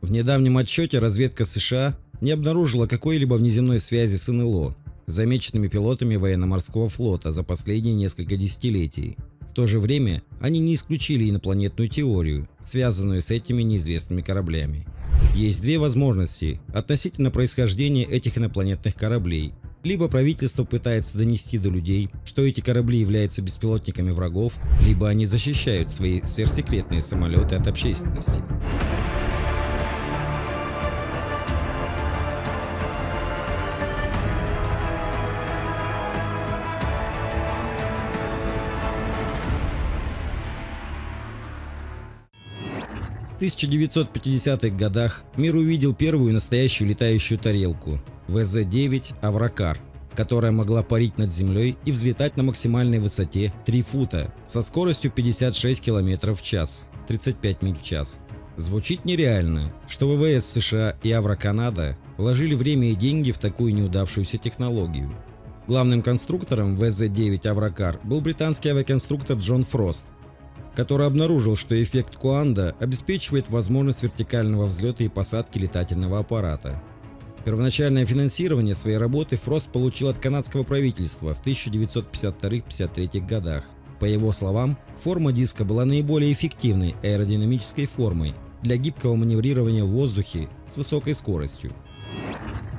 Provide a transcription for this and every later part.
В недавнем отчете разведка США не обнаружила какой-либо внеземной связи с НЛО, замеченными пилотами военно-морского флота за последние несколько десятилетий. В то же время они не исключили инопланетную теорию, связанную с этими неизвестными кораблями. Есть две возможности относительно происхождения этих инопланетных кораблей. Либо правительство пытается донести до людей, что эти корабли являются беспилотниками врагов, либо они защищают свои сверхсекретные самолеты от общественности. В 1950-х годах мир увидел первую настоящую летающую тарелку ВЗ-9 «Авракар», которая могла парить над землей и взлетать на максимальной высоте 3 фута со скоростью 56 км в час, 35 миль в час. Звучит нереально, что ВВС США и Авроканада вложили время и деньги в такую неудавшуюся технологию. Главным конструктором ВЗ-9 «Авракар» был британский авиаконструктор Джон Фрост, который обнаружил, что эффект Куанда обеспечивает возможность вертикального взлета и посадки летательного аппарата. Первоначальное финансирование своей работы Фрост получил от канадского правительства в 1952-53 годах. По его словам, форма диска была наиболее эффективной аэродинамической формой для гибкого маневрирования в воздухе с высокой скоростью.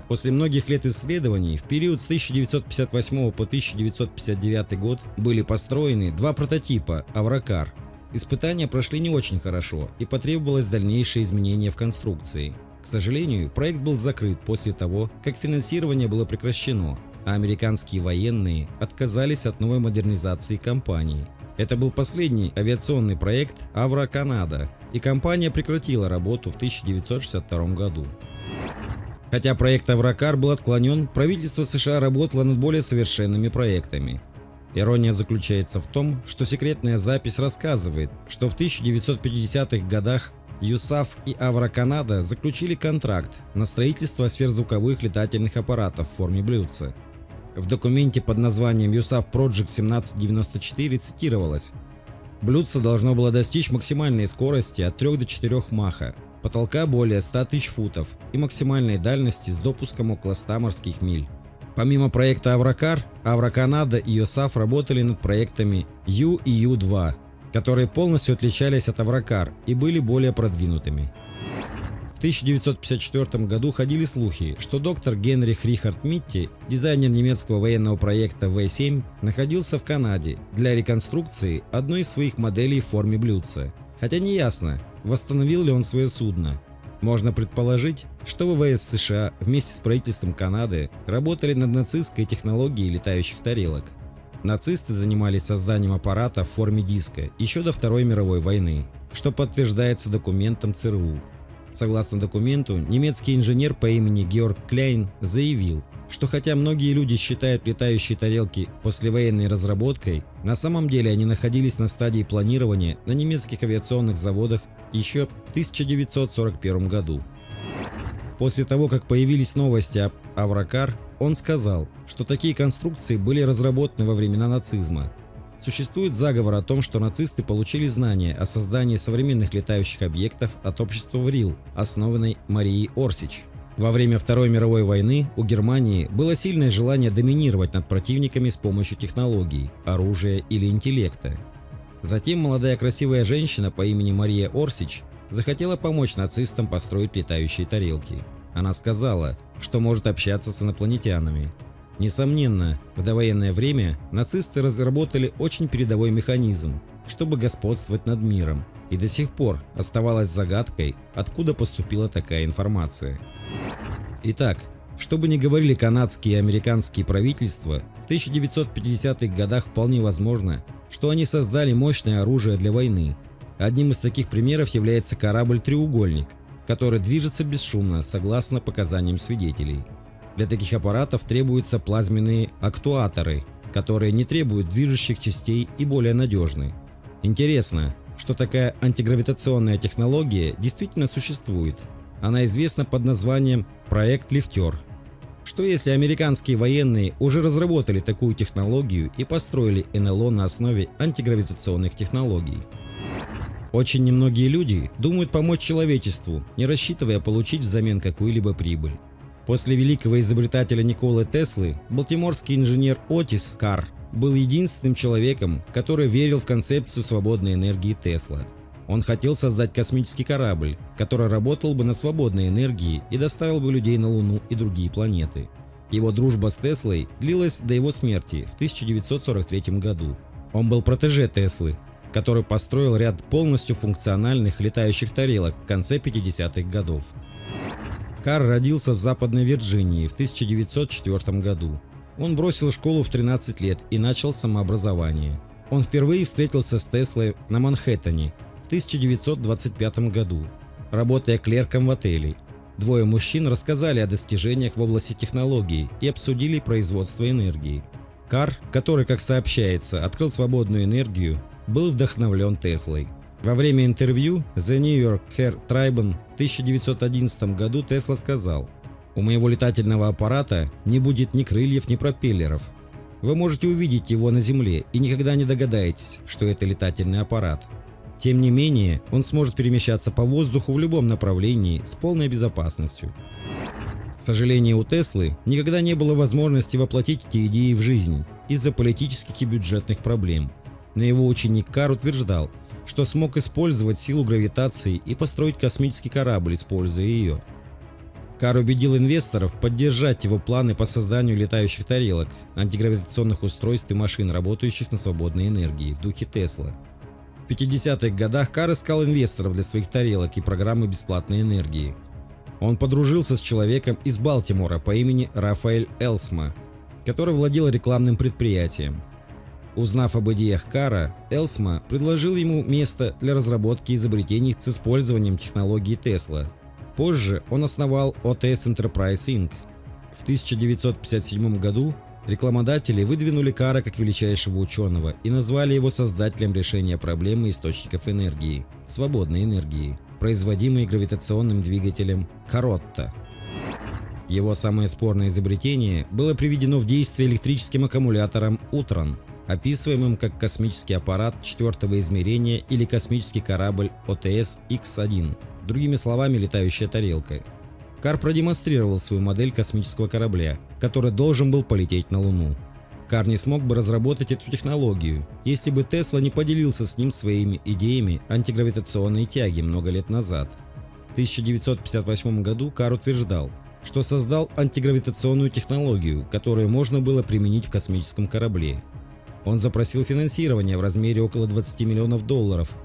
После многих лет исследований, в период с 1958 по 1959 год были построены два прототипа «Авракар». Испытания прошли не очень хорошо и потребовалось дальнейшее изменение в конструкции. К сожалению, проект был закрыт после того, как финансирование было прекращено, а американские военные отказались от новой модернизации компании. Это был последний авиационный проект Авроканада, и компания прекратила работу в 1962 году. Хотя проект Авракар был отклонен, правительство США работало над более совершенными проектами. Ирония заключается в том, что секретная запись рассказывает, что в 1950-х годах ЮСАФ и Авроканада заключили контракт на строительство сверхзвуковых летательных аппаратов в форме блюдца. В документе под названием USAF Project 1794 цитировалось: «Блюдце должно было достичь максимальной скорости от 3 до 4 маха, потолка более 100 тысяч футов и максимальной дальности с допуском около 100 морских миль». Помимо проекта Авракар, Авроканада и ЮСАФ работали над проектами Ю и Ю-2, которые полностью отличались от Авракар и были более продвинутыми. В 1954 году ходили слухи, что доктор Генрих Рихард Митти, дизайнер немецкого военного проекта В-7, находился в Канаде для реконструкции одной из своих моделей в форме блюдца. Хотя не ясно, восстановил ли он свое судно. Можно предположить, что ВВС США вместе с правительством Канады работали над нацистской технологией летающих тарелок. Нацисты занимались созданием аппарата в форме диска еще до Второй мировой войны, что подтверждается документом ЦРУ. Согласно документу, немецкий инженер по имени Георг Кляйн заявил, что хотя многие люди считают летающие тарелки послевоенной разработкой, на самом деле они находились на стадии планирования на немецких авиационных заводах еще в 1941 году. После того, как появились новости об Авракар, он сказал, что такие конструкции были разработаны во времена нацизма. Существует заговор о том, что нацисты получили знания о создании современных летающих объектов от общества ВРИЛ, основанной Марией Орсич. Во время Второй мировой войны у Германии было сильное желание доминировать над противниками с помощью технологий, оружия или интеллекта. Затем молодая красивая женщина по имени Мария Орсич захотела помочь нацистам построить летающие тарелки. Она сказала, что может общаться с инопланетянами. Несомненно, в довоенное время нацисты разработали очень передовой механизм, чтобы господствовать над миром, и до сих пор оставалось загадкой, откуда поступила такая информация. Итак, что бы ни говорили канадские и американские правительства, в 1950-х годах вполне возможно, что они создали мощное оружие для войны. Одним из таких примеров является корабль-треугольник, который движется бесшумно, согласно показаниям свидетелей. Для таких аппаратов требуются плазменные актуаторы, которые не требуют движущих частей и более надежны. Интересно, что такая антигравитационная технология действительно существует. Она известна под названием «Проект Лифтер». Что если американские военные уже разработали такую технологию и построили НЛО на основе антигравитационных технологий? Очень немногие люди думают помочь человечеству, не рассчитывая получить взамен какую-либо прибыль. После великого изобретателя Николы Теслы, балтиморский инженер Отис Карр был единственным человеком, который верил в концепцию свободной энергии Тесла. Он хотел создать космический корабль, который работал бы на свободной энергии и доставил бы людей на Луну и другие планеты. Его дружба с Теслой длилась до его смерти в 1943 году. Он был протеже Теслы, который построил ряд полностью функциональных летающих тарелок в конце 50-х годов. Карр родился в Западной Вирджинии в 1904 году. Он бросил школу в 13 лет и начал самообразование. Он впервые встретился с Теслой на Манхэттене в 1925 году, работая клерком в отеле. Двое мужчин рассказали о достижениях в области технологий и обсудили производство энергии. Карр, который, как сообщается, открыл свободную энергию, был вдохновлен Теслой. Во время интервью The New York Herald Tribune в 1911 году Тесла сказал: «У моего летательного аппарата не будет ни крыльев, ни пропеллеров. Вы можете увидеть его на Земле и никогда не догадаетесь, что это летательный аппарат. Тем не менее, он сможет перемещаться по воздуху в любом направлении с полной безопасностью». К сожалению, у Теслы никогда не было возможности воплотить эти идеи в жизнь из-за политических и бюджетных проблем. Но его ученик Карр утверждал, что смог использовать силу гравитации и построить космический корабль, используя ее. Карр убедил инвесторов поддержать его планы по созданию летающих тарелок, антигравитационных устройств и машин, работающих на свободной энергии, в духе Тесла. В 50-х годах Карр искал инвесторов для своих тарелок и программы бесплатной энергии. Он подружился с человеком из Балтимора по имени Рафаэль Элсма, который владел рекламным предприятием. Узнав об идеях Карра, Элсма предложил ему место для разработки изобретений с использованием технологии Тесла. Позже он основал OTS Enterprise Inc. В 1957 году рекламодатели выдвинули Карра как величайшего ученого и назвали его создателем решения проблемы источников энергии, свободной энергии, производимой гравитационным двигателем Каротта. Его самое спорное изобретение было приведено в действие электрическим аккумулятором Утрон, описываемым как космический аппарат четвертого измерения или космический корабль OTS-X1, другими словами, летающая тарелка. Карр продемонстрировал свою модель космического корабля, который должен был полететь на Луну. Карр не смог бы разработать эту технологию, если бы Тесла не поделился с ним своими идеями антигравитационной тяги много лет назад. В 1958 году Карр утверждал, что создал антигравитационную технологию, которую можно было применить в космическом корабле. Он запросил финансирование в размере около $20 миллионов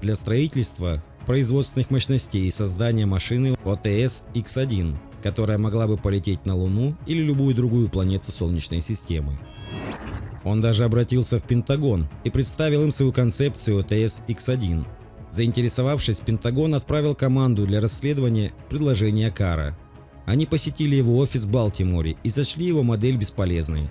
для строительства производственных мощностей и создания машины OTS-X1, которая могла бы полететь на Луну или любую другую планету Солнечной системы. Он даже обратился в Пентагон и представил им свою концепцию OTS-X1. Заинтересовавшись, Пентагон отправил команду для расследования предложения Карра. Они посетили его офис в Балтиморе и сочли его модель бесполезной.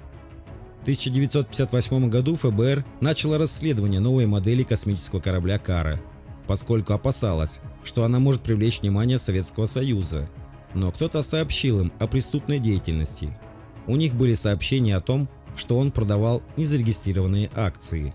В 1958 году ФБР начало расследование новой модели космического корабля Карра, поскольку опасалось, что она может привлечь внимание Советского Союза. Но кто-то сообщил им о преступной деятельности. У них были сообщения о том, что он продавал незарегистрированные акции.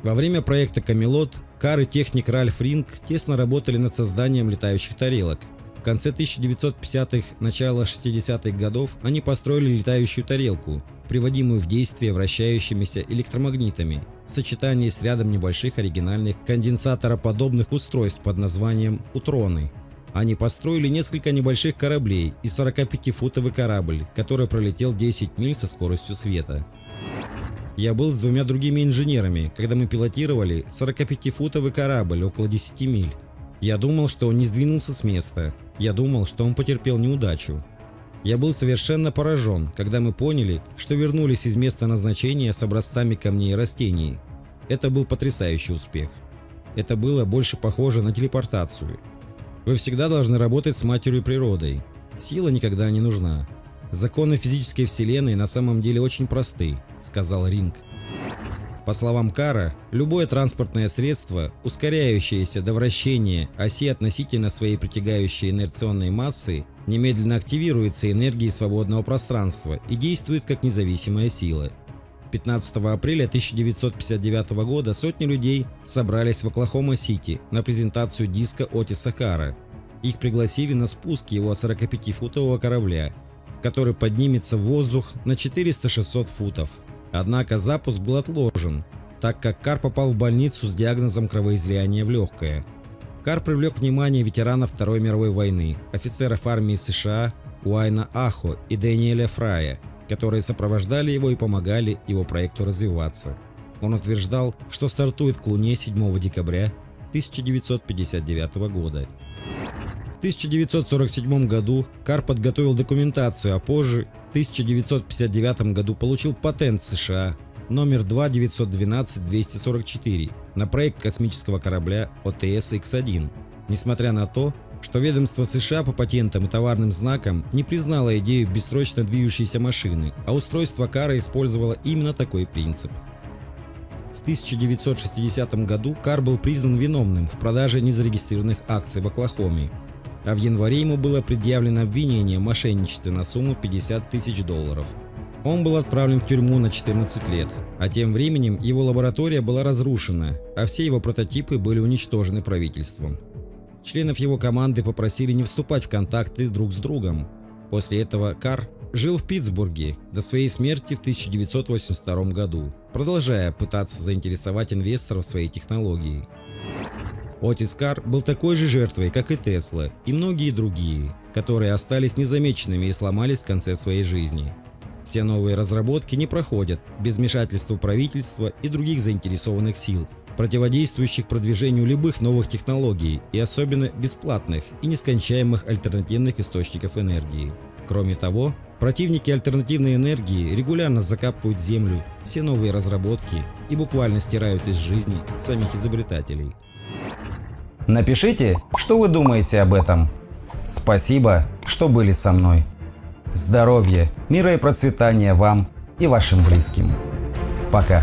Во время проекта «Камелот» Карр и техник Ральф Ринг тесно работали над созданием летающих тарелок. В конце 1950-х, начало 60-х годов они построили летающую тарелку, приводимую в действие вращающимися электромагнитами, в сочетании с рядом небольших оригинальных конденсатороподобных устройств под названием «Утроны». Они построили несколько небольших кораблей и 45-футовый корабль, который пролетел 10 миль со скоростью света. Я был с двумя другими инженерами, когда мы пилотировали 45-футовый корабль около 10 миль. Я думал, что он не сдвинулся с места. Я думал, что он потерпел неудачу. Я был совершенно поражен, когда мы поняли, что вернулись из места назначения с образцами камней и растений. Это был потрясающий успех. Это было больше похоже на телепортацию. Вы всегда должны работать с матерью природой. Сила никогда не нужна. Законы физической вселенной на самом деле очень просты, сказал Ринг. По словам Карра, любое транспортное средство, ускоряющееся до вращения оси относительно своей притягающей инерционной массы, немедленно активируется энергией свободного пространства и действует как независимая сила. 15 апреля 1959 года сотни людей собрались в Оклахома-Сити на презентацию диска Отиса Карра. Их пригласили на спуск его 45-футового корабля, который поднимется в воздух на 400-600 футов. Однако запуск был отложен, так как Карр попал в больницу с диагнозом кровоизлияния в легкое. Карр привлек внимание ветеранов Второй мировой войны, офицеров армии США Уайна Ахо и Дэниеля Фрая, которые сопровождали его и помогали его проекту развиваться. Он утверждал, что стартует к Луне 7 декабря 1959 года. В 1947 году Карр подготовил документацию, а позже, в 1959 году, получил патент США номер 2912244 на проект космического корабля ОТС-X1. Несмотря на то, что ведомство США по патентам и товарным знакам не признало идею бессрочно движущейся машины, а устройство Карра использовало именно такой принцип. В 1960 году Карр был признан виновным в продаже незарегистрированных акций в Оклахоме, а в январе ему было предъявлено обвинение в мошенничестве на сумму $50 тысяч. Он был отправлен в тюрьму на 14 лет, а тем временем его лаборатория была разрушена, а все его прототипы были уничтожены правительством. Членов его команды попросили не вступать в контакты друг с другом. После этого Карр жил в Питтсбурге до своей смерти в 1982 году, продолжая пытаться заинтересовать инвесторов своей технологией. Отис Карр был такой же жертвой, как и Тесла и многие другие, которые остались незамеченными и сломались в конце своей жизни. Все новые разработки не проходят без вмешательства правительства и других заинтересованных сил, противодействующих продвижению любых новых технологий и особенно бесплатных и нескончаемых альтернативных источников энергии. Кроме того, противники альтернативной энергии регулярно закапывают в землю все новые разработки и буквально стирают из жизни самих изобретателей. Напишите, что вы думаете об этом. Спасибо, что были со мной. Здоровья, мира и процветания вам и вашим близким. Пока.